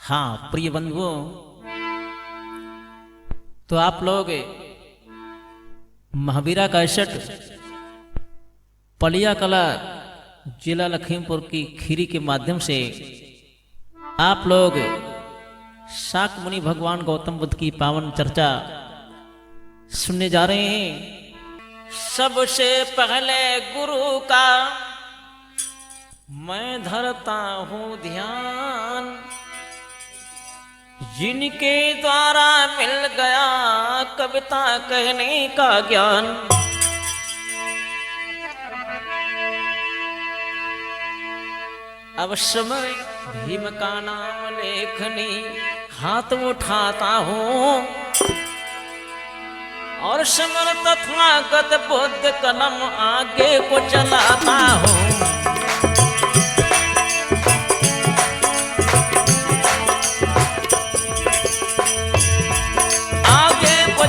हाँ प्रिय बंधुओं, तो आप लोग महावीरा कैसेट पलिया कला जिला लखीमपुर की खीरी के माध्यम से आप लोग शाक मुनि भगवान गौतम बुद्ध की पावन चर्चा सुनने जा रहे हैं। सबसे पहले गुरु का मैं धरता हूँ ध्यान, जिनके द्वारा मिल गया कविता कहने का ज्ञान। अब समय भीम का नाम लेखनी हाथ उठाता हूँ और समर तथागत बुद्ध कलम आगे को चलाता हूँ।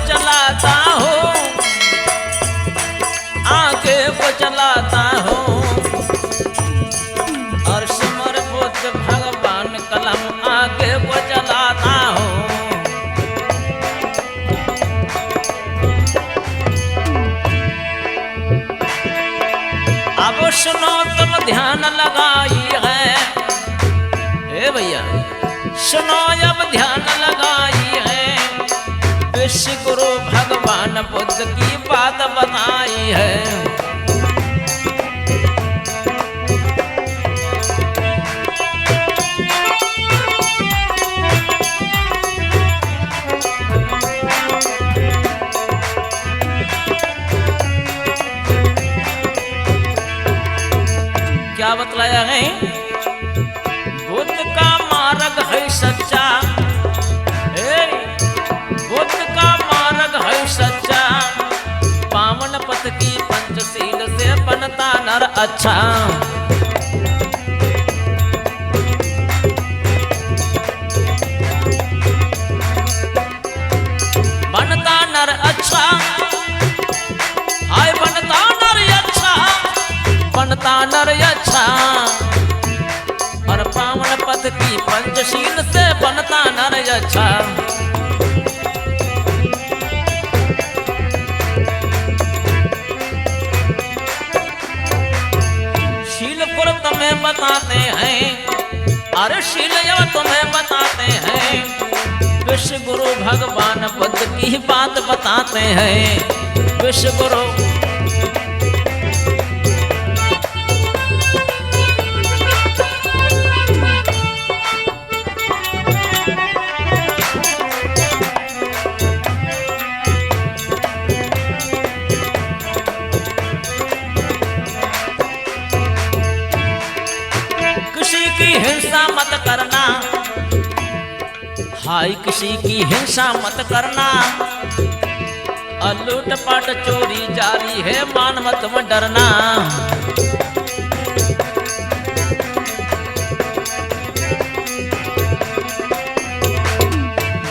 चलाता हूँ, आगे को चलाता हूँ और समर बुद्ध भगवान कलम आगे को चलाता हूँ। अब सुनो तुम ध्यान लगाई है, ए भैया सुनो अब ध्यान लगाई है। विश्व गुरु भगवान बुद्ध की बात बताई है। क्या बतलाया है? बुद्ध का मार्ग है सच्चा, बुद्ध का मार्ग है सच्चा, पावन पथ की पंचशील से बनता नर अच्छा। बनता नर अच्छा, हाय बनता नर अच्छा, बनता नर अच्छा और पावन पथ की पंचशील से बनता नर अच्छा। तुम्हें बताते हैं, अरे शील तुम्हें बताते हैं। विश्व गुरु भगवान बुद्ध की बात बताते हैं। विश्व गुरु हिंसा मत करना, हाय किसी की हिंसा मत करना। लूट पाट चोरी जारी है, मान मत डरना।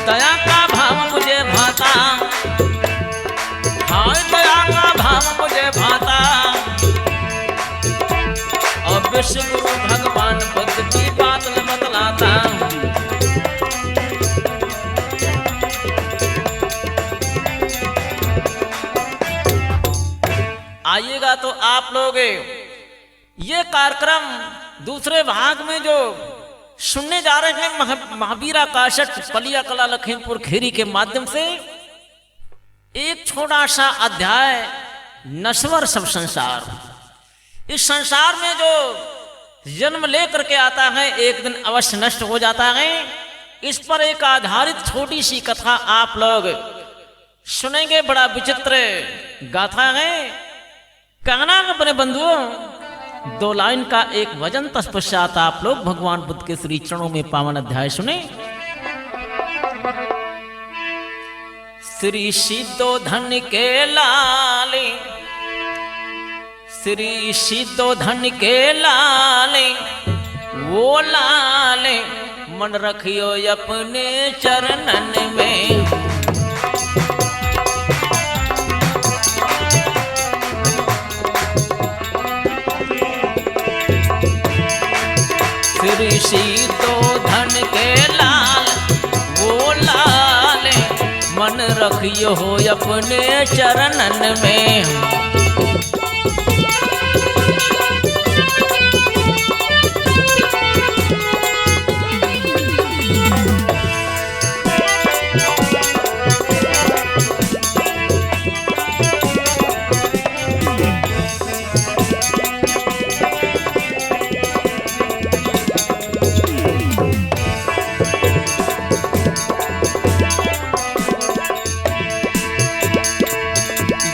दया का भाव मुझे भाता, हाय दया का भाव मुझे भाता और विश्व गुरु भगवान बुद्ध की बात न बतलाता। आइएगा तो आप लोग ये कार्यक्रम दूसरे भाग में जो सुनने जा रहे हैं महावीरा कैसेट पलिया कला लखीमपुर खीरी के माध्यम से, एक छोटा सा अध्याय नश्वर सब संसार। इस संसार में जो जन्म लेकर के आता है एक दिन अवश्य नष्ट हो जाता है। इस पर एक आधारित छोटी सी कथा आप लोग सुनेंगे। बड़ा विचित्र गाथा है। कहना अपने बंधुओं, दो लाइन का एक वजन तत्पश्चात आप लोग भगवान बुद्ध के श्री चरणों में पावन अध्याय सुने। श्री सिद्धो धन के लाले, श्री सिद्धो धन के लाले, वो लाले मन रखियो अपने चरणन में। श्री सिद्धो धन के लाले, रखियो हो अपने चरणन में।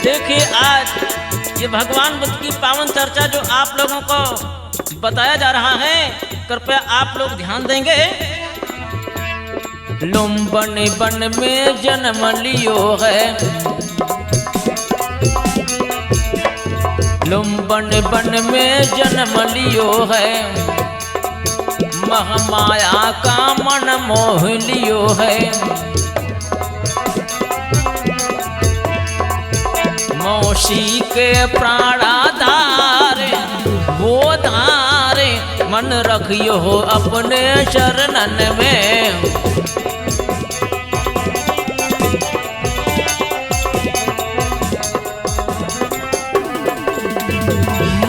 देखिए आज ये भगवान बुद्ध की पावन चर्चा जो आप लोगों को बताया जा रहा है, कृपया आप लोग ध्यान देंगे। लुम्बन बन में जन्म लियो है, लुम्बन बन में जन्म लियो है, महामाया का मन मोह लियो है। मौसी के प्राणाधार वो धारे, मन रखियो हो अपने चरणन में।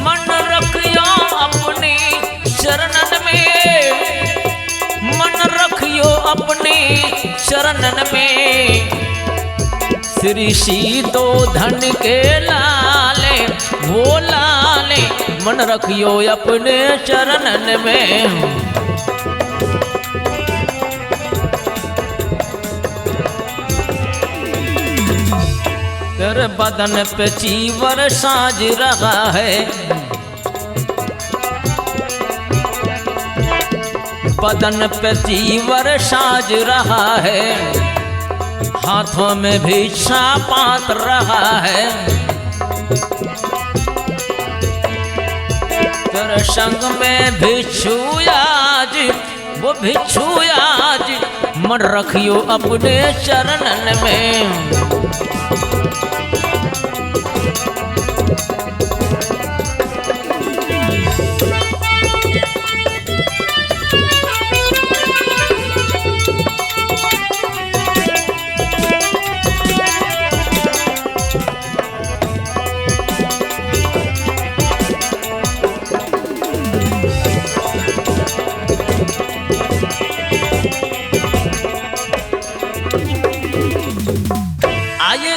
मन रखियो अपने चरणन में, मन रखियो अपने चरणन में। श्री सीतो धन के लाले वो लाले, मन रखियो अपने चरणन में। तेरे बदन पे चीवर साज रहा है, बदन पे चीवर साज रहा है, हाथों में भिक्षा पात रहा है। तेरे संग में भिक्षु आज वो भिक्षु आज, मन रखियो अपने चरणन में।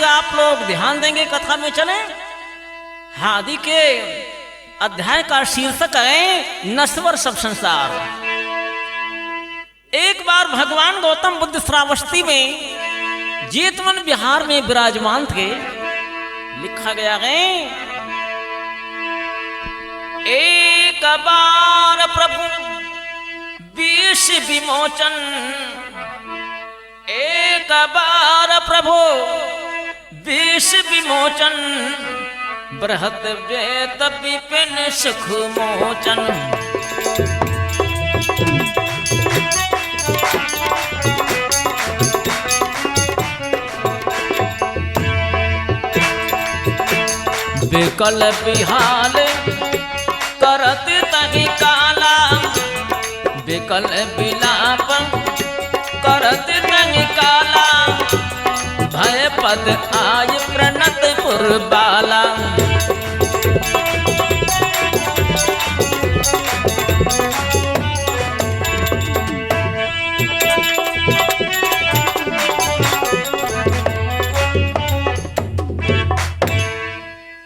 आप लोग ध्यान देंगे, कथा में चले। आदि के अध्याय का शीर्षक है नश्वर सब संसार। एक बार भगवान गौतम बुद्ध श्रावस्ती में जेतवन बिहार में विराजमान थे। लिखा गया है, एक बार प्रभु विष विमोचन, एक बार प्रभु विष विमोचन, बृहत वेद विपिन सुख मोचन। विकल विहाल करत तहि काला, विकल विलाप करत तहि काला, भय पद आय प्रणत पुरबाला।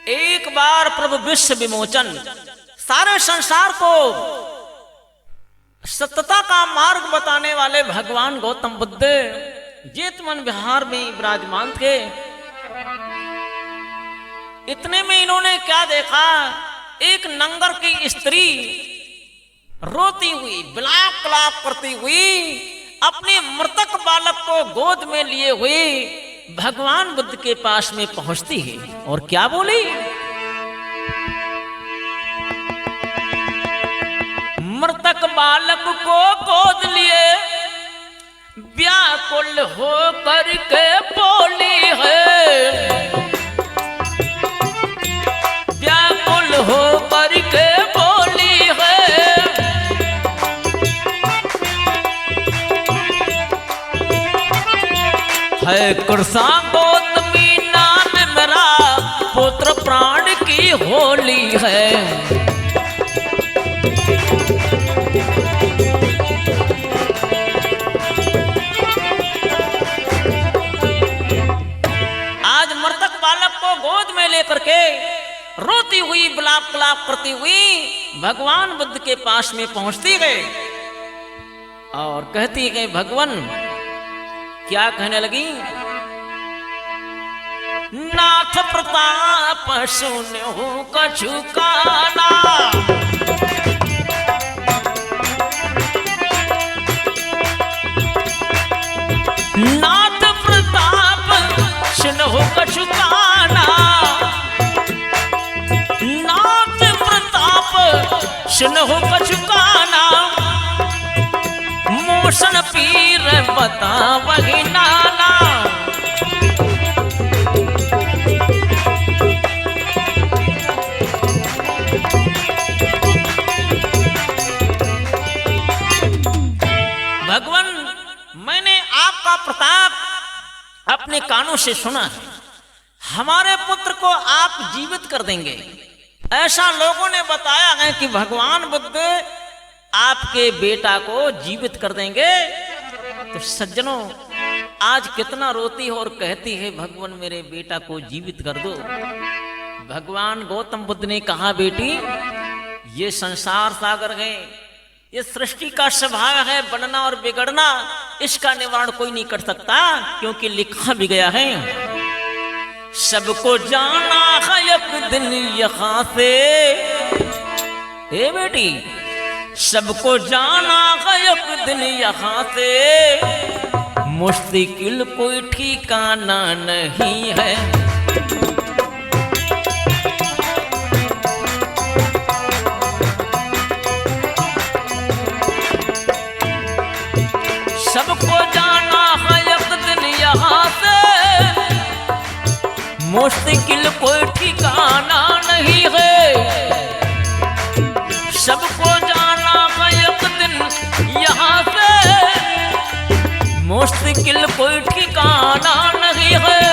एक बार प्रभु विश्व विमोचन, सारे संसार को सत्यता का मार्ग बताने वाले भगवान गौतम बुद्ध जेतवन विहार में विराजमान थे। इतने में इन्होंने क्या देखा, एक नंगर की स्त्री रोती हुई विलाप कलाप करती हुई अपने मृतक बालक को गोद में लिए हुए भगवान बुद्ध के पास में पहुंचती है और क्या बोली, मृतक बालक को गोद लिए व्याकुल हो करके बोली है, व्याकुल हो करके बोली है कृष्णा गौतमी नाम मेरा पुत्र प्राण की होली है। आज मृतक बालक को गोद में लेकर के रोती हुई बिलाप कलाप करती हुई भगवान बुद्ध के पास में पहुंचती गई और कहती गई, भगवान क्या कहने लगी, नाथ प्रताप सुनो कछु काना, नाथ प्रताप सुनो कछु काना, नाथ प्रताप सुनो कछु काना, मोशन पीर बता वही नाना। भगवान, मैंने आपका प्रताप अपने कानों से सुना है, हमारे पुत्र को आप जीवित कर देंगे, ऐसा लोगों ने बताया है कि भगवान बुद्ध आपके बेटा को जीवित कर देंगे। तो सज्जनों, आज कितना रोती है और कहती है, भगवान मेरे बेटा को जीवित कर दो। भगवान गौतम बुद्ध ने कहा, बेटी ये संसार सागर है, ये सृष्टि का स्वभाव है बनना और बिगड़ना, इसका निवारण कोई नहीं कर सकता, क्योंकि लिखा भी गया है, सबको जाना है एक दिन यहाँ से। ए बेटी, सबको जाना है एक दिन यहाँ से, मुश्किल कोई ठिकाना नहीं है। सबको जाना है एक दिन यहाँ से, मुश्किल कोई ठिकाना नहीं है। सबको जाना है एक दिन यहाँ से, मुश्किल कोई ठिकाना नहीं है।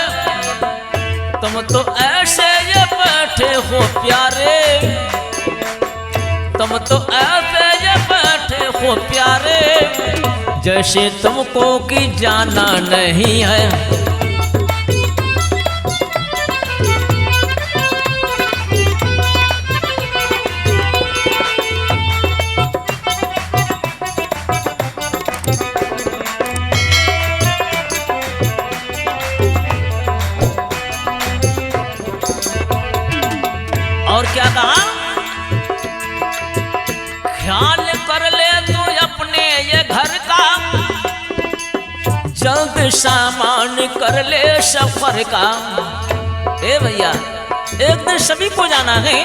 तुम तो ऐसे ये बैठे हो प्यारे, तुम तो ऐसे ये बैठे हो प्यारे, जैसे तुमको कि जाना नहीं है। और क्या कहा, ख्याल कर ले तू अपने ये घर का, जल्द सामान कर ले सफर का। ए भैया, एक दिन सभी को जाना है,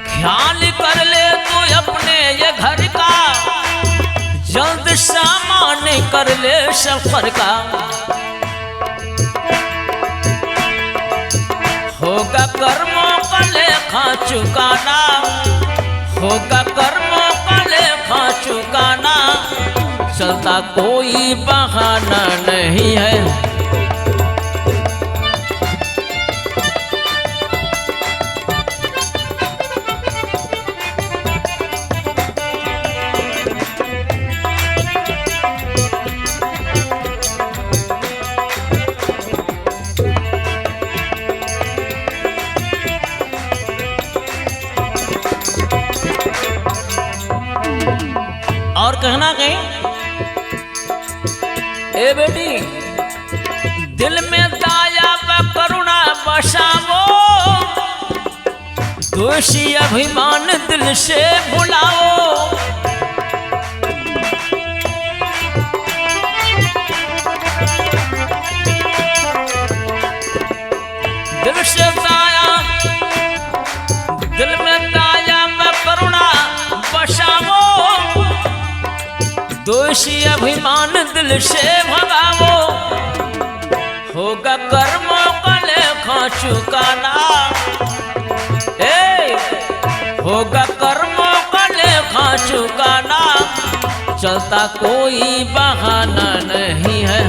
ख्याल कर ले तू अपने ये घर का, जल्द सामान कर ले सफर का। होगा कर्मों का लेखा चुकाना, होगा कर्मों का लेखा चुकाना, चलता कोई बहाना नहीं है। और कहना कहीं, ए बेटी दिल में दया व करुणा बसाओ, दोषी अभिमान दिल से भुलाओ। दिल से दया, दिल में दया व करुणा बसाओ, दोषी अभिमान दिल से भगाओ। होगा कर्मों का लेखा चुकाना, होगा कर्मों का लेखा चुकाना, चलता कोई बहाना नहीं है।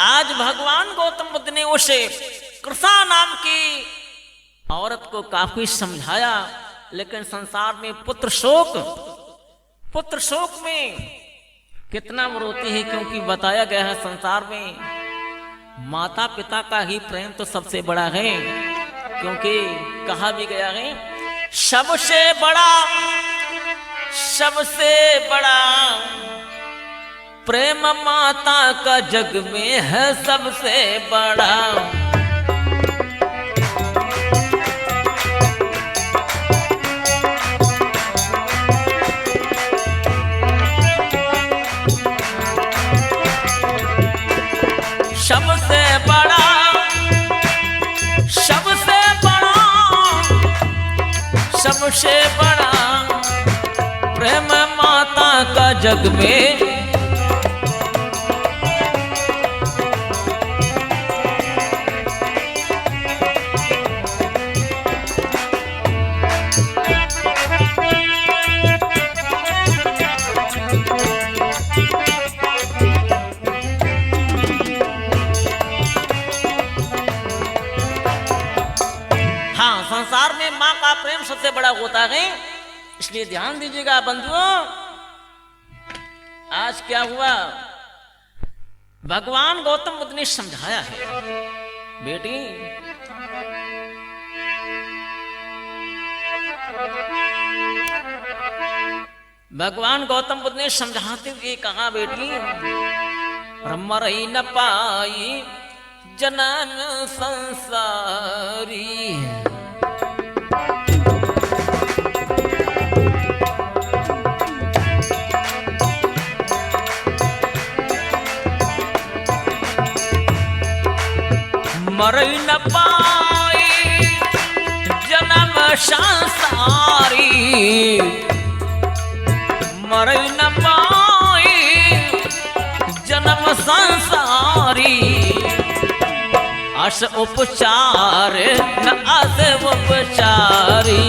आज भगवान गौतम बुद्ध ने उस कृष्णा नाम की औरत को काफी समझाया, लेकिन संसार में पुत्र शोक में कितना वो रोती है, क्योंकि बताया गया है संसार में माता पिता का ही प्रेम तो सबसे बड़ा है। क्योंकि कहा भी गया है सबसे बड़ा प्रेम माता का जग में है सबसे बड़ा। सबसे बड़ा प्रेम माता का जग में संसार में माँ का प्रेम सबसे बड़ा होता है। इसलिए ध्यान दीजिएगा बंधुओं, आज क्या हुआ, भगवान गौतम बुद्ध ने समझाया है बेटी, भगवान गौतम बुद्ध ने समझाते हुए कहा बेटी, मरई न पाई जनन संसारी, मरई न पाई जन्म संसारी, मरई न पाई जन्म संसारी, अस उपचार न अस उपचारी।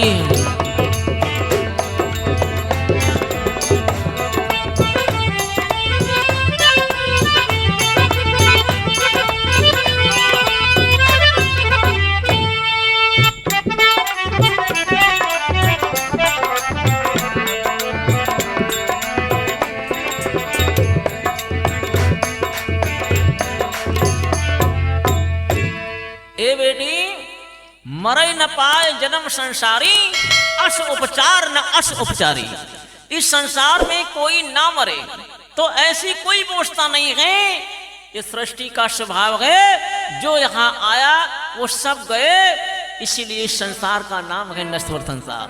मरई न पाए जन्म संसारी, अस उपचार न अस उपचारी। इस संसार में कोई ना मरे तो ऐसी कोई व्यवस्था नहीं है। ये सृष्टि का स्वभाव है, जो यहाँ आया वो सब गए, इसीलिए इस संसार का नाम है नश्वर संसार।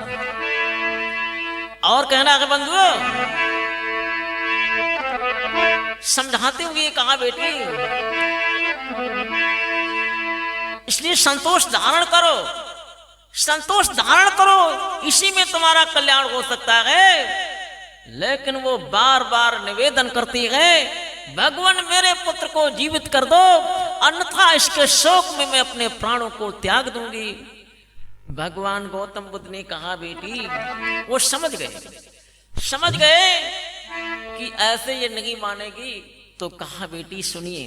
और कहना है बंधुओं, समझाते हुए कहा बेटी, इसलिए संतोष धारण करो, संतोष धारण करो, इसी में तुम्हारा कल्याण हो सकता है। लेकिन वो बार बार निवेदन करती है, भगवान मेरे पुत्र को जीवित कर दो, अन्यथा इसके शोक में मैं अपने प्राणों को त्याग दूंगी। भगवान गौतम बुद्ध ने कहा बेटी, वो समझ गए कि ऐसे ये नहीं मानेगी, तो कहा बेटी सुनिए,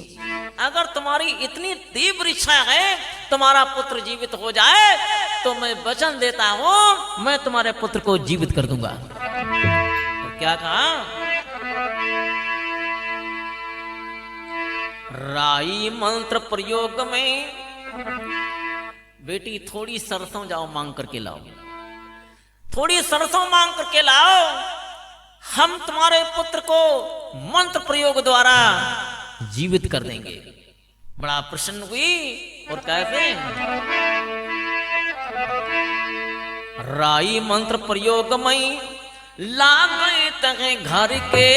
अगर तुम्हारी इतनी तीव्र इच्छा है तुम्हारा पुत्र जीवित हो जाए, तो मैं वचन देता हूं मैं तुम्हारे पुत्र को जीवित कर दूंगा। और क्या कहा, राई मंत्र प्रयोग में बेटी थोड़ी सरसों जाओ मांग करके लाओ, थोड़ी सरसों मांग करके लाओ, हम तुम्हारे पुत्र को मंत्र प्रयोग द्वारा जीवित कर देंगे। बड़ा प्रसन्न हुई और कैसे, राई मंत्र प्रयोग में लागे तहे घर के,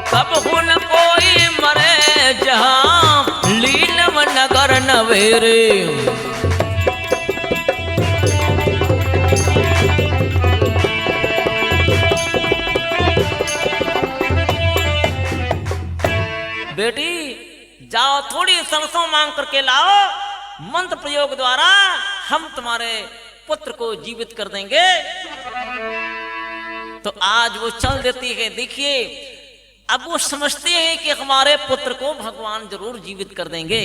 कब हुन कोई मरे जहां लीन नगर नव सवेरे। बेटी जाओ थोड़ी सरसों मांग करके लाओ, मंत्र प्रयोग द्वारा हम तुम्हारे पुत्र को जीवित कर देंगे। तो आज वो चल देती है। देखिए अब वो समझते हैं कि हमारे पुत्र को भगवान जरूर जीवित कर देंगे।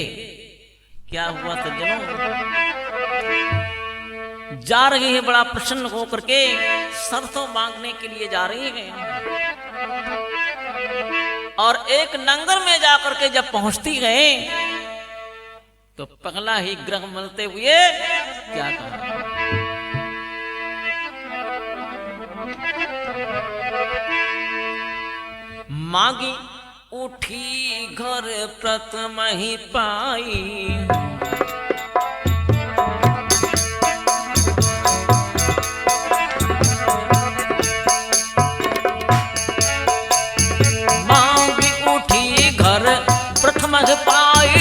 क्या हुआ सज्जनों, जा रही है बड़ा प्रसन्न होकर के, सरसों मांगने के लिए जा रही है। और एक नंगर में जाकर के जब पहुंचती है तो पगला ही ग्रह मिलते हुए क्या कहा, मांगी उठी घर प्रथम ही पाई, मांगी उठी घर प्रथम ही पाई,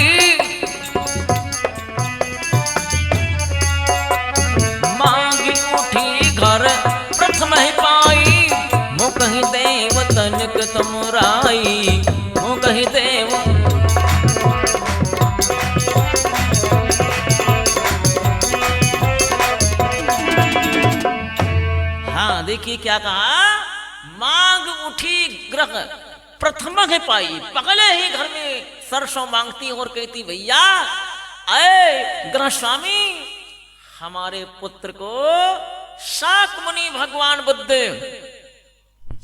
मांगी उठी घर प्रथम ही पाई, मो कहीं देव तनिक तमुराई, मो कहीं देव। हाँ देखिए क्या कहा, मांग उठी ग्रह प्रथम है पाई, पगले ही घर में सरसों मांगती और कहती भैया अरे ग्रह स्वामी हमारे पुत्र को शाक मुनि भगवान बुद्ध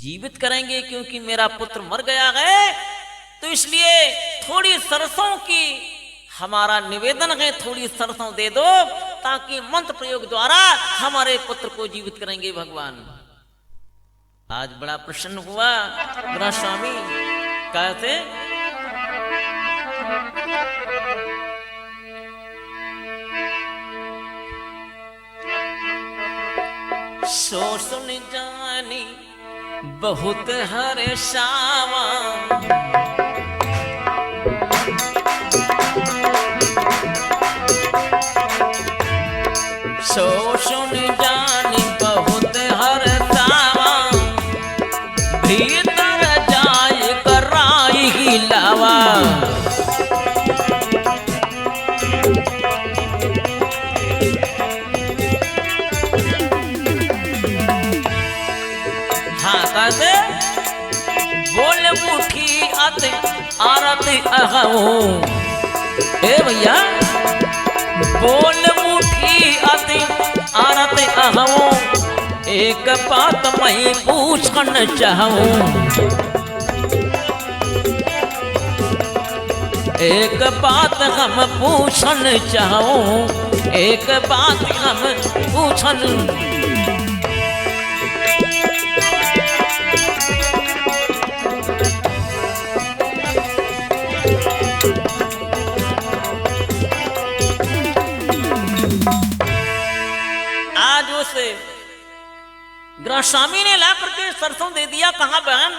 जीवित करेंगे, क्योंकि मेरा पुत्र मर गया है। तो इसलिए थोड़ी सरसों की हमारा निवेदन है, थोड़ी सरसों दे दो ताकि मंत्र प्रयोग द्वारा हमारे पुत्र को जीवित करेंगे भगवान। आज बड़ा प्रसन्न हुआ ग्रह स्वामी। कहते सो सुन जानी बहुत हरे श्यामा, सो सुन जानी बहुत हरे श्यामा, भीतर जाय कराई लावा। बोल उठी आते आरती अहूं, ए भैया बोल उठी आते आरती अहूं, एक बात मैं पूछना चाहूं, एक बात हम पूछना चाहूं, एक बात हम पूछन। आज उसे ग्रह स्वामी ने ला करके सरसों दे दिया। कहा बहन,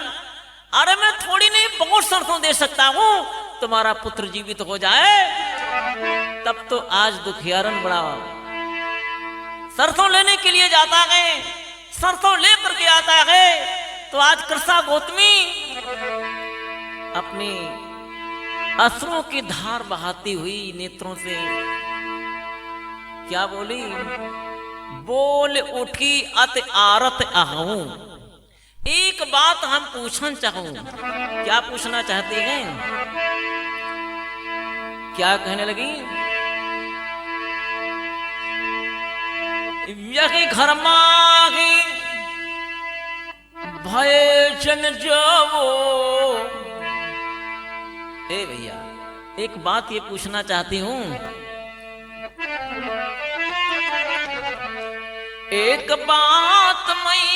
अरे मैं थोड़ी नहीं बहुत सरसों दे सकता हूं, तुम्हारा पुत्र जीवित हो जाए। तब तो आज दुखियारन बड़ा सरसों लेने के लिए जाता है, सरसों ले करके आता है। तो आज कृषा गौतमी अपनी अश्रुओं की धार बहाती हुई नेत्रों से क्या बोली, बोल उठी अत आरत आहूं, एक बात हम पूछना चाहूं। क्या पूछना चाहती हैं, क्या कहने लगी, यही घर माही भय जन जाओ। ए भैया एक बात ये पूछना चाहती हूं, एक बात मैं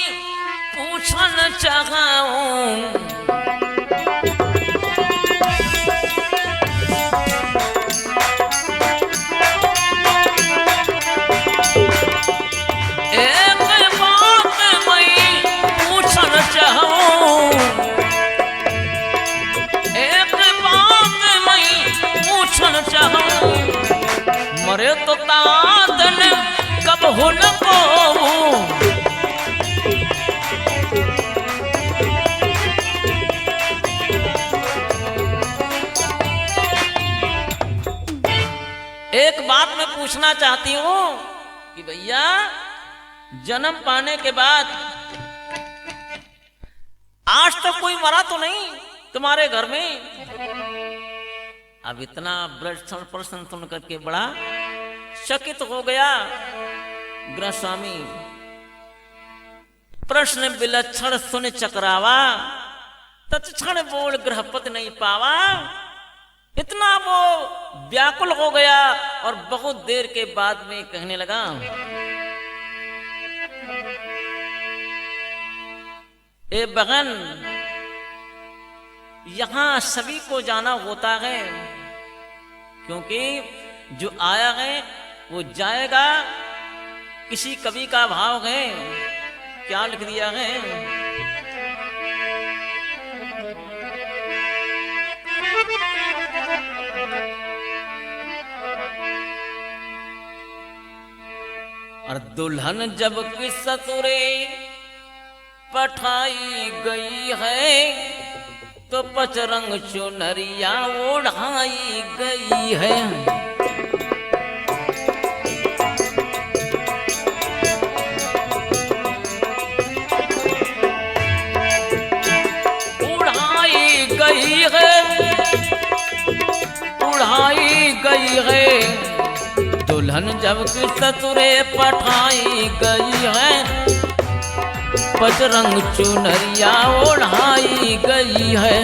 पूछना चाहूं, एक बात मैं पूछना चाहूं, कहो न को। एक बात मैं पूछना चाहती हूं कि भैया जन्म पाने के बाद आज तक कोई मरा तो नहीं तुम्हारे घर में? अब इतना प्रश्न सुन करके बड़ा चकित हो गया गृह स्वामी। प्रश्न विलक्षण सुन चकरावा, तत्क्षण बोल गृहपति नहीं पावा। इतना वो व्याकुल हो गया और बहुत देर के बाद में कहने लगा, ए बहन, यहां सभी को जाना होता है, क्योंकि जो आया है वो जाएगा। किसी कवि का भाव है, क्या लिख दिया है, और दुल्हन जब कि ससुरे पठाई गई है तो पचरंग चुनरिया ओढ़ाई गई है। उड़ाई गई है, उड़ाई गई है, दुल्हन जब कि ससुरे पठाई गई है, पचरंग चुनरिया ओढ़ाई गई है।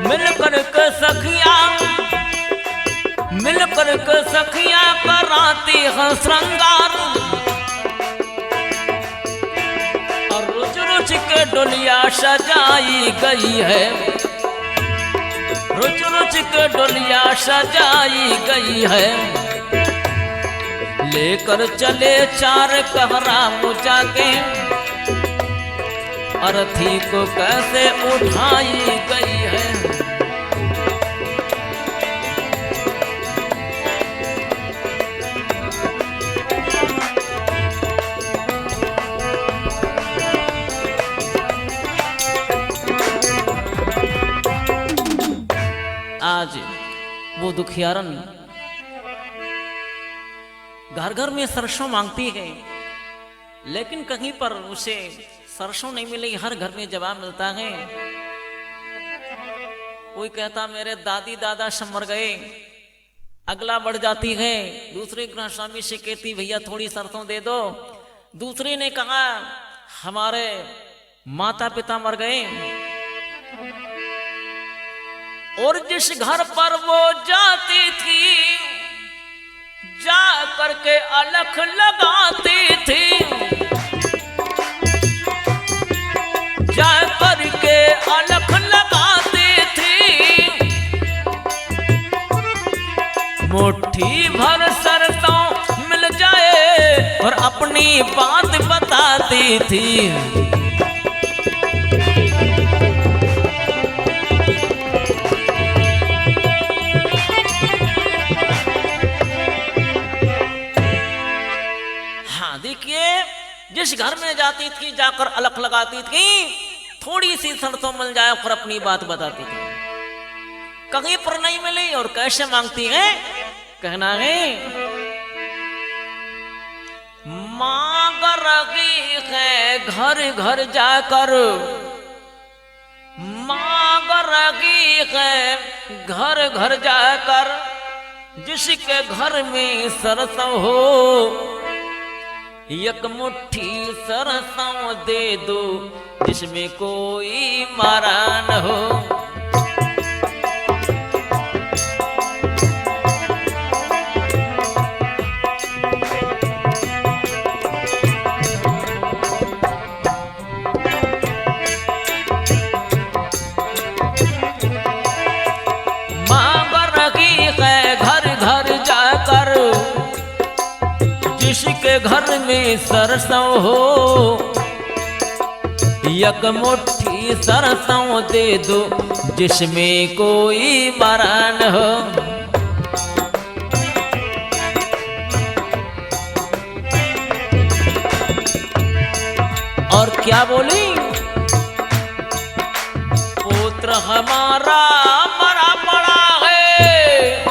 मिलकर के सखिया, मिलकर के सखिया कराती है श्रृंगार, और रुच रुच के डोलिया सजाई गई है, रुच रुच के डोलिया सजाई गई है। लेकर चले चार कहरा मुझा के, अर्थी को कैसे उठाई गई है। आज वो दुखियारन घर घर में सरसों मांगती है, लेकिन कहीं पर उसे सरसों नहीं मिली। हर घर में जवाब मिलता है, कोई कहता मेरे दादी दादा सब मर गए, अगला बढ़ जाती है, दूसरे गृह स्वामी से कहती भैया थोड़ी सरसों दे दो। दूसरे ने कहा हमारे माता पिता मर गए। और जिस घर पर वो जाती थी जा करके अलख लगाती थी, जा करके अलख लगाती थी। मुट्ठी भर सरसों मिल जाए और अपनी बात बताती थी। जिस घर में जाती थी जाकर अलख लगाती थी, थोड़ी सी सरसों मिल जाए और अपनी बात बताती थी। कहीं पर नहीं मिली और कैसे मांगती है, कहना है मांग रही है घर घर जाकर, मांग रही है घर घर जाकर, जिसके घर में सरसों हो एक मुट्ठी सरसों दे दो, जिसमें कोई मारा न हो। में सरसों हो, एक मुट्ठी सरसों दे दो जिसमें कोई मरण हो। और क्या बोली, पुत्र हमारा मरा पड़ा है,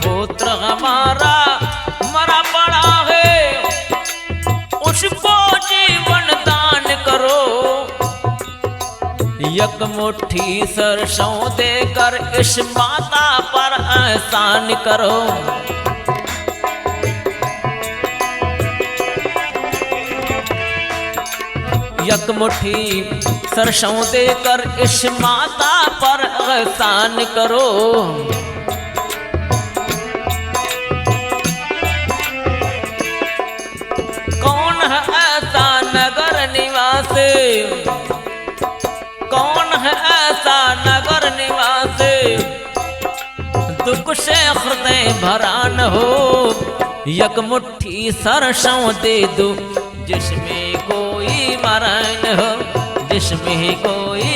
पुत्र हमारा मरा पड़ा है, उसको जीवन दान करो, एक मुट्ठी सरसों देकर इस माता पर एहसान करो। एक मुट्ठी सरसों देकर इस माता पर एहसान करो। कौन है ऐसा नगर निवासी, कौन है ऐसा नगर निवासी, दुख से हृदय भरा न हो, एक मुट्ठी सरसों दे दो जिसमें कोई मरण हो, जिसमें कोई।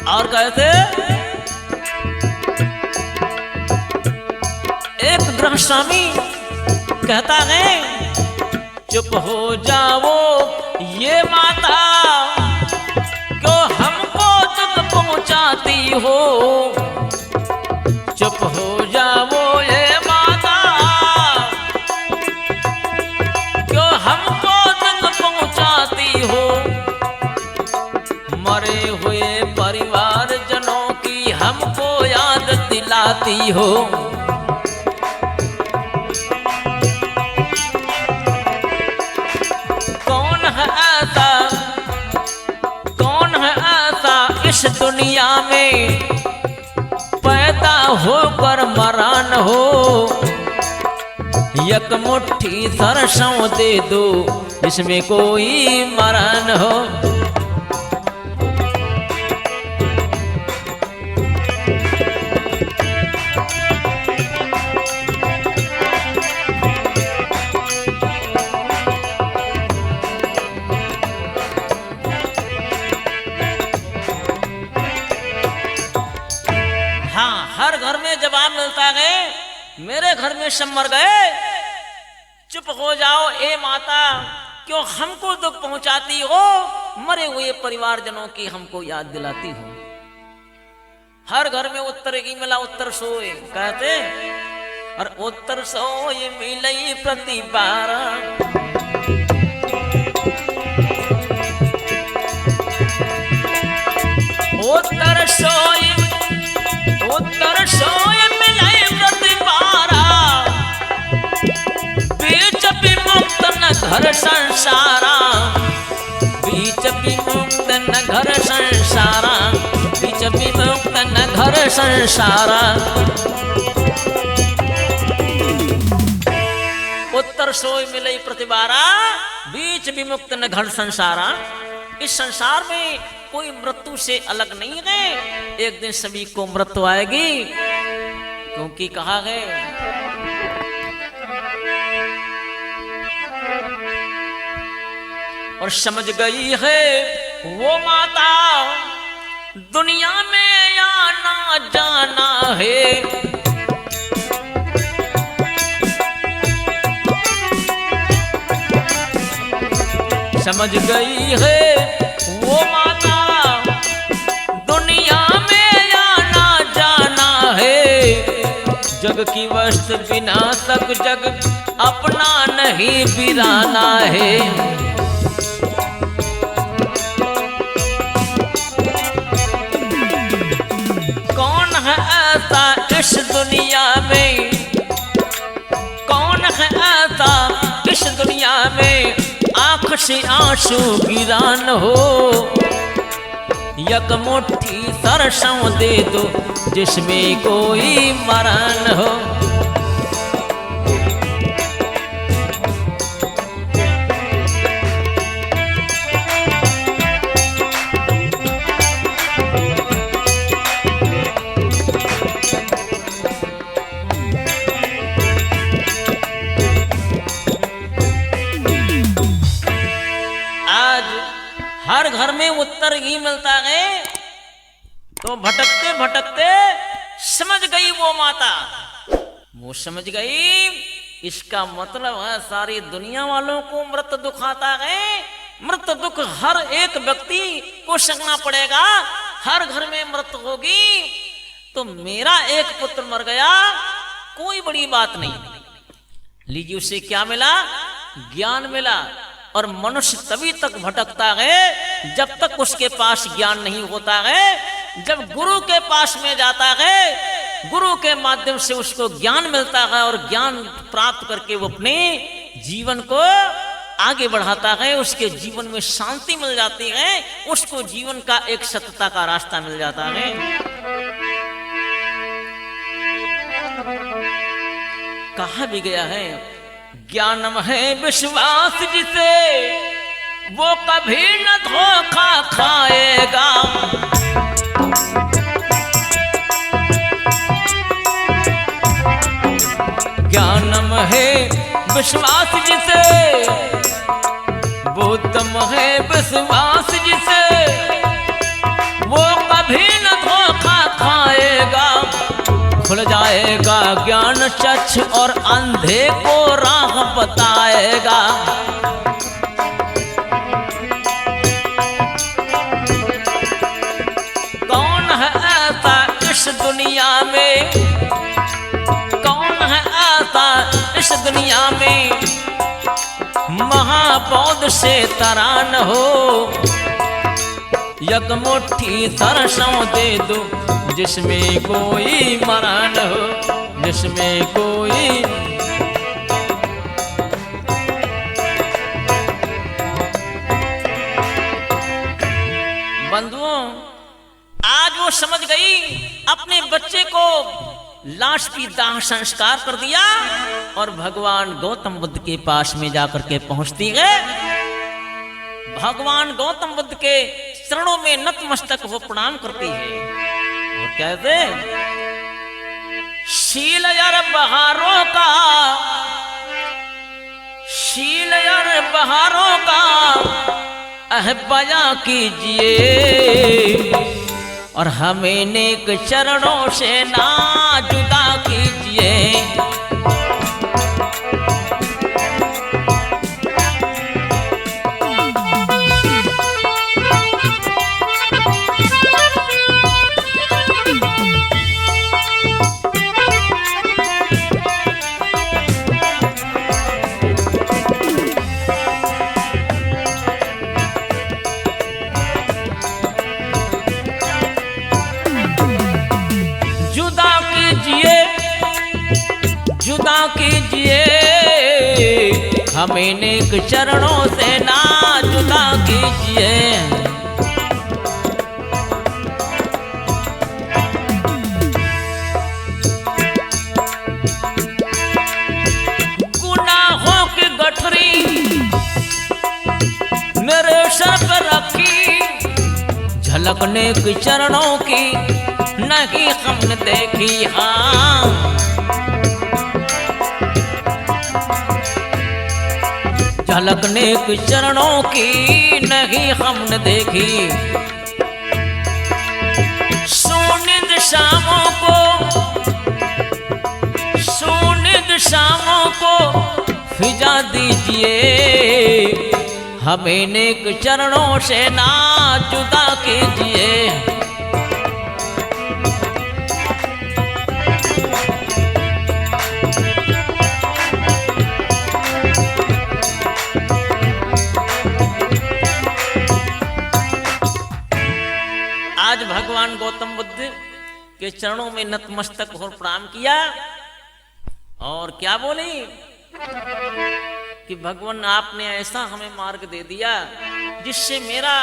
और कैसे एक गृहस्वामी कहता है, चुप हो जाओ ये माता, क्यों हमको दुख पहुंचाती हो, चुप हो जाओ ये माता, क्यों हमको दुख पहुंचाती हो, मरे हुए परिवार जनों की हमको याद दिलाती हो। इस दुनिया में पैदा होकर मरा न हो, एक मुट्ठी सरसों दे दो इसमें कोई मरा न हो। हर घर में जवाब मिलता है, मेरे घर में सब मर गए, चुप हो जाओ ए माता, क्यों हमको दुख पहुंचाती हो, मरे हुए परिवारजनों की हमको याद दिलाती हो। हर घर में उत्तर की मिला उत्तर सोए कहते, और उत्तर सोए मिलई प्रति बारा, उत्तर सोए मिले प्रतिबारा, बीच विमुक्त न घर संसारा, बीच विमुक्त न घर संसारा, बीच विमुक्त न घर संसारा। उत्तर सोई मिले प्रतिबारा, बीच विमुक्त न घर संसारा। इस संसार में कोई मृत्यु से अलग नहीं है, एक दिन सभी को मृत्यु आएगी, क्योंकि कहा है और समझ गई है वो माता, दुनिया में आना जाना है, समझ गई है वो माता, दुनिया में आना जाना है, जग की वस्तु विनाशक जग अपना नहीं बिराना है। कौन है ऐसा इस दुनिया में, कौन है ऐसा इस दुनिया में, आंख से आंसू गिरा न हो, यक मुट्ठी सरसों दे दो जिसमें कोई मरण हो। हर घर में उत्तर ही मिलता है। तो भटकते भटकते समझ गई वो माता, वो समझ गई इसका मतलब है सारी दुनिया वालों को मृत दुख आता है। मृत दुख हर एक व्यक्ति को सहना पड़ेगा, हर घर में मृत होगी। तो मेरा एक पुत्र मर गया, कोई बड़ी बात नहीं। लीजिए उसे क्या मिला? ज्ञान मिला। और मनुष्य तभी तक भटकता है जब तक उसके पास ज्ञान नहीं होता है। जब गुरु के पास में जाता है, गुरु के माध्यम से उसको ज्ञान मिलता है और ज्ञान प्राप्त करके वो अपने जीवन को आगे बढ़ाता है, उसके जीवन में शांति मिल जाती है, उसको जीवन का एक सत्यता का रास्ता मिल जाता है। कहा भी गया है, ज्ञानम है विश्वास जिसे वो कभी न धोखा खाएगा। ज्ञानम है विश्वास जिसे, वो दम है विश्वास जिसे वो कभी न धोखा खाएगा। खुल जाएगा ज्ञान चक्ष और अंधे को राह बताएगा। कौन है ऐसा इस दुनिया में, कौन है ऐसा इस दुनिया में महाबोध से तरान हो। यक मुट्ठी सरसों दे दो जिसमें कोई मरण हो, जिसमें कोई। बंधुओं, आज वो समझ गई, अपने बच्चे को लाश की दाह संस्कार कर दिया और भगवान गौतम बुद्ध के पास में जाकर के पहुंचती है। भगवान गौतम बुद्ध के चरणों में नतमस्तक हो प्रणाम करती है और कहते, शील यार बहारों का, शील यार बहारों का अहबया कीजिए और हमें नेक चरणों से ना जुदा कीजिए। कीजिए हमें नेक चरणों से ना जुदा कीजिए। गुनाहों की गठरी मेरे सर पर रखी, झलक नेक चरणों की नहीं हमने देखी। हाँ, झलक नेक चरणों की नहीं हमने देखी। सुनिध शामों को, सुनिध शामों को फिजा दीजिए हमें नेक चरणों से ना जुदा कीजिए। आज भगवान गौतम बुद्ध के चरणों में नतमस्तक हो प्रणाम किया और क्या बोली कि भगवान आपने ऐसा हमें मार्ग दे दिया जिससे मेरा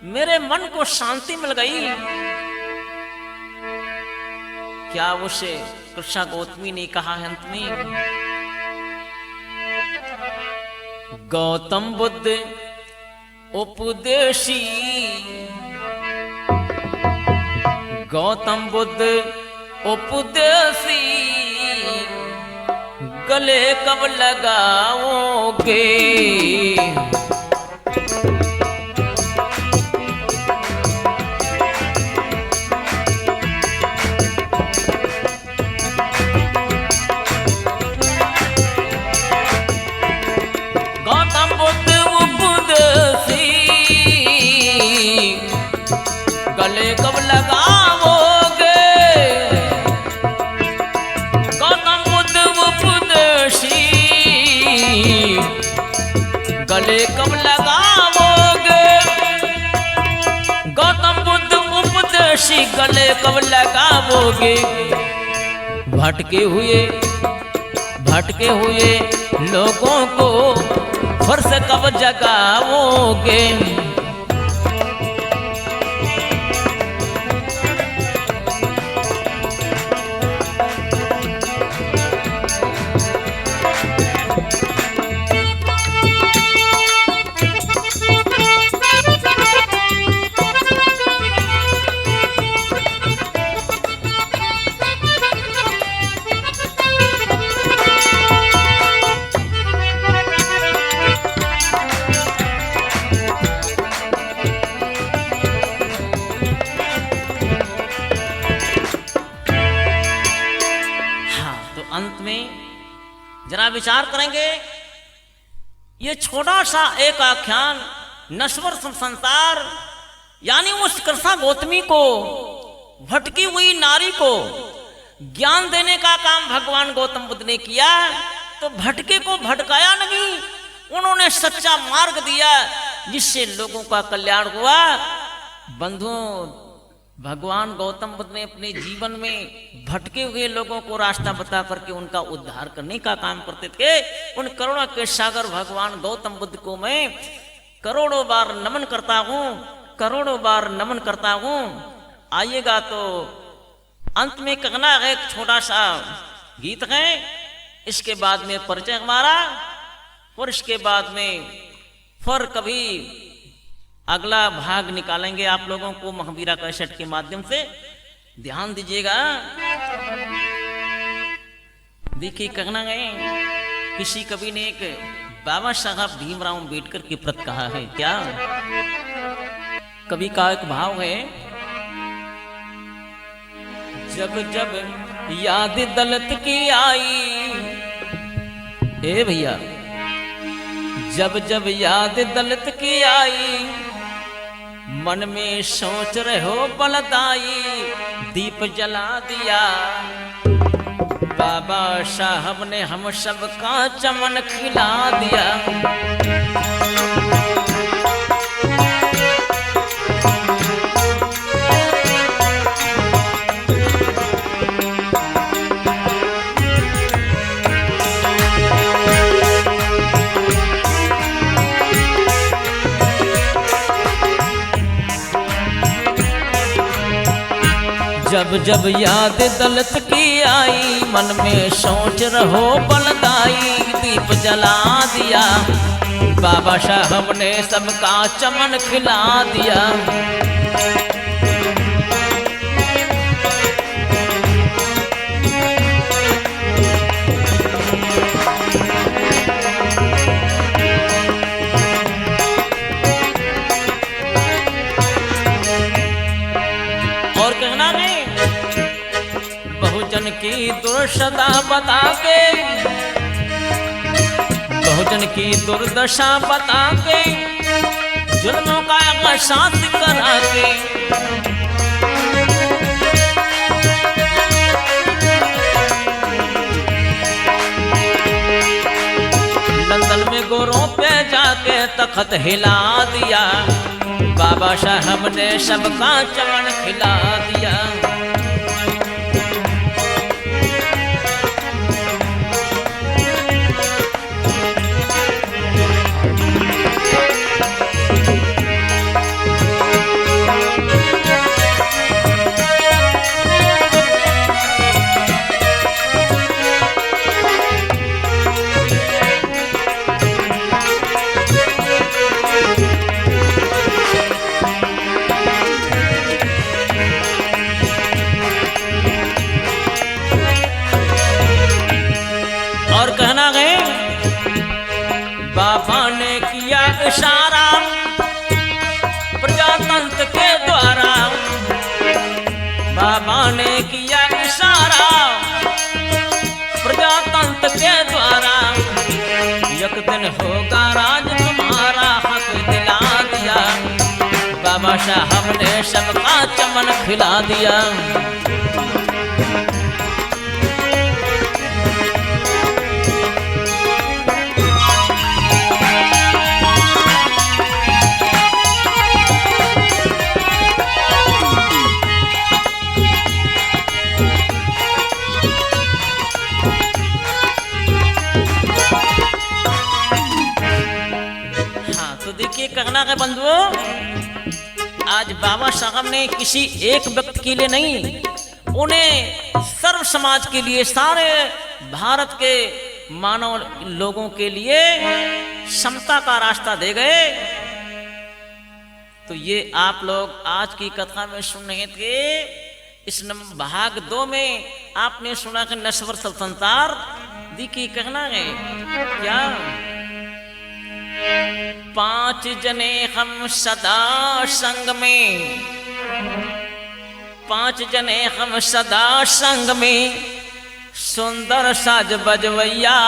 मेरे मन को शांति मिल गई। क्या उसे कृष्णा गौतमी ने कहा है अंत में, गौतम बुद्ध उपदेशी, गौतम बुद्ध उपदेशी, गले कब लगाओगे। गौतम बुद्ध उपदेशी, गले कब लगाओगे। गौतम बुद्ध उपदेशी, गले कब लगाओगे। गौतम बुद्ध उपदेशी, गले कब लगाओगे। भटके हुए लोगों को फिर से कब जगाओगे। अंत में जरा विचार करेंगे, ये छोटा सा एक आख्यान नश्वर संसार यानी उस कृष्णा गौतमी को, भटकी हुई नारी को ज्ञान देने का काम भगवान गौतम बुद्ध ने किया। तो भटके को भटकाया नहीं, उन्होंने सच्चा मार्ग दिया जिससे लोगों का कल्याण हुआ। बंधुओं, भगवान गौतम बुद्ध ने अपने जीवन में भटके हुए लोगों को रास्ता बता करके उनका उद्धार करने का काम करते थे। उन करुणा के सागर भगवान गौतम बुद्ध को मैं करोड़ों बार नमन करता हूँ, करोड़ों बार नमन करता हूँ। आइएगा तो अंत में कहना है, एक छोटा सा गीत है, इसके बाद में परिचय हमारा, और इसके बाद में फिर कभी अगला भाग निकालेंगे आप लोगों को महावीरा कैसेट के माध्यम से। ध्यान दीजिएगा। देखिए, कहना है, किसी कवि ने एक बाबा साहब भीमराव अम्बेडकर की प्रति कहा है। क्या कवि का एक भाव है, जब जब याद दलित की आई, ए भैया, जब जब याद दलित की आई, मन में सोच रहे हो बलदाई, दीप जला दिया बाबा साहब ने, हम सब का चमन खिला दिया। जब जब याद दलित की आई, मन में सोच रहो बलदाई, दीप जला दिया बाबा साहब ने, सबका चमन खिला दिया। और कहना नहीं, बहुजन की दुर्दशा बता के, बहुजन की दुर्दशा बता के, जुल्मों का एहसास करा के, लंदन में गोरों पे जाके तख्त हिला दिया, बाबा साहब ने सबका चमन खिला दिया। साहब ने सबका चमन खिला दिया। देखिए कहना है बंधुओं, आज बाबा साहब ने किसी एक व्यक्ति के लिए नहीं, उन्हें सर्व समाज के लिए, सारे भारत के मानव लोगों के लिए समता का रास्ता दे गए। तो ये आप लोग आज की कथा में सुन रहे थे। इस भाग 2 में आपने सुना कि नस्वर सल्तनतार देखिए कहना है क्या, 5 जने हम सदा संग में, 5 जने हम सदा संग में, सुंदर साज बजवैया,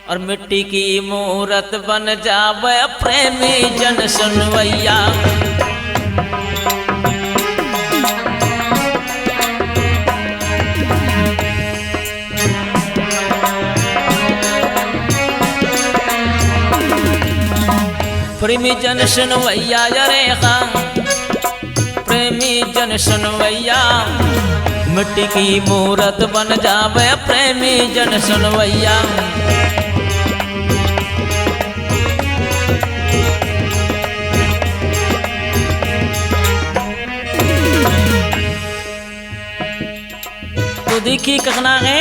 और मिट्टी की मूरत बन जावे प्रेमी जन सुनवैया। प्रेमी जन सुनवैया रे खां, प्रेमी जन सुनवैया, मिट्टी की मूरत बन जावे प्रेमी जन सुनवैया। तो देखिए कहना है,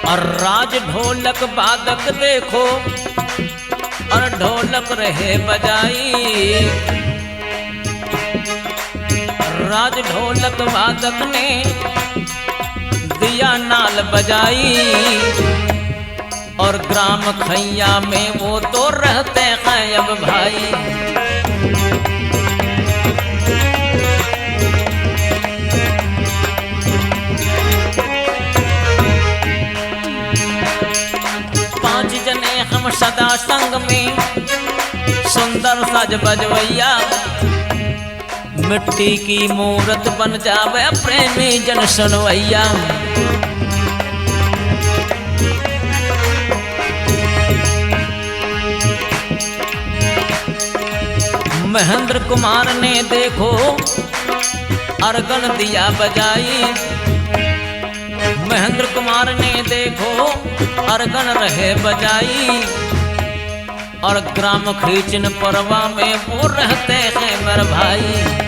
और राज ढोलक बादक देखो, और ढोलक रहे बजाई, राज ढोलक बादक ने दिया नाल बजाई, और ग्राम खैया में वो तो रहते हैं अब भाई। हम सदा संग में, सुंदर साज बजवैया, मिट्टी की मूरत बन जावे प्रेमी जन सुनवैया। महेंद्र कुमार ने देखो अर्गन दिया बजाई, महेंद्र कुमार ने देखो अर्गन रहे बजाई, और ग्राम खींचन परवा में वो रहते हैं मेरे भाई।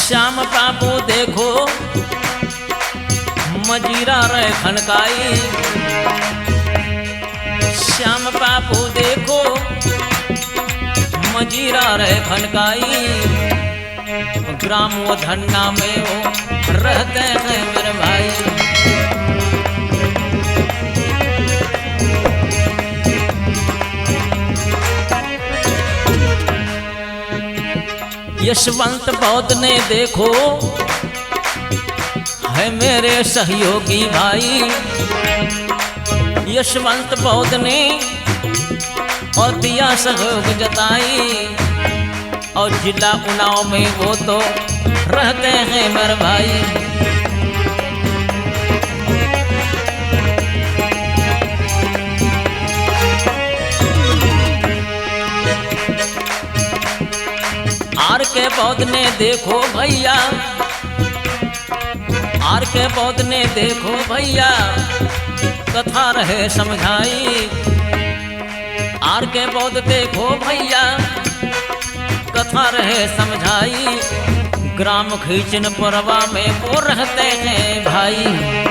श्याम बाबू देखो मजीरा रहे खनकाई, श्याम बाबू देखो मजीरा रहे खनकाई, ग्राम वो धन्ना में वो रहते हैं मेरे भाई। यशवंत बौद्ध ने देखो है मेरे सहयोगी भाई, यशवंत बौद्ध ने और दिया सहयोग जताई, और जिला उन्नाव में वो तो रहते हैं मेरे भाई। आर के बौद्ध ने देखो भैया, आर के बौद्ध ने देखो भैया, कथा रहे समझाई, आर के बौद्ध देखो भैया, कथा रहे समझाई, ग्राम खींचन परवा में वो रहते हैं भाई।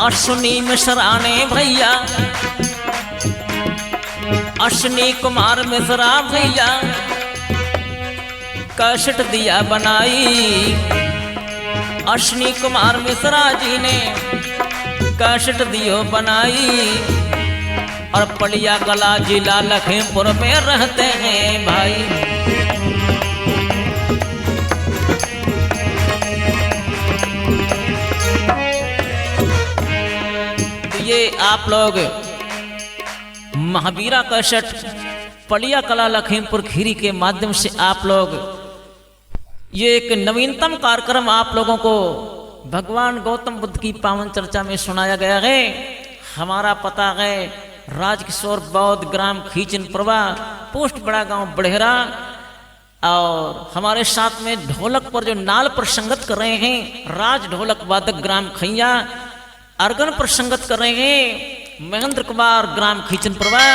अश्विनी मिश्रा ने भैया, अश्विनी कुमार मिश्रा भैया कैसेट दिया बनाई। अश्विनी कुमार मिश्रा जी ने कैसेट दियो बनाई और पलिया कला जिला लखीमपुर में रहते हैं भाई। तो ये आप लोग महावीरा कैसेट पलिया कला लखीमपुर खीरी के माध्यम से आप लोग ये एक नवीनतम कार्यक्रम आप लोगों को भगवान गौतम बुद्ध की पावन चर्चा में सुनाया गया है। हमारा पता है राजकिशोर बौद्ध, ग्राम खींचन प्रभा, पोस्ट बड़ा गांव बड़ेहरा। और हमारे साथ में ढोलक पर जो नाल पर संगत कर रहे हैं राज ढोलक वादक ग्राम खैया, अर्गन पर संगत कर रहे हैं महेंद्र कुमार ग्राम खींचन प्रभा,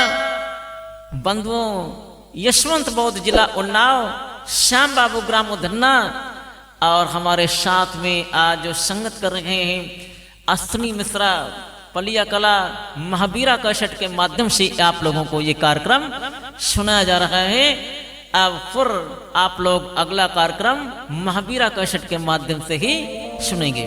बंधुओं यशवंत बौद्ध जिला उन्नाव, श्याम बाबू ग्राम उधन्ना। और हमारे साथ में आज जो संगत कर रहे हैं अश्विनी मिश्रा पलिया कला महावीरा कैसेट के माध्यम से आप लोगों को ये कार्यक्रम सुनाया जा रहा है। अब फिर आप लोग अगला कार्यक्रम महावीरा कैसेट के माध्यम से ही सुनेंगे।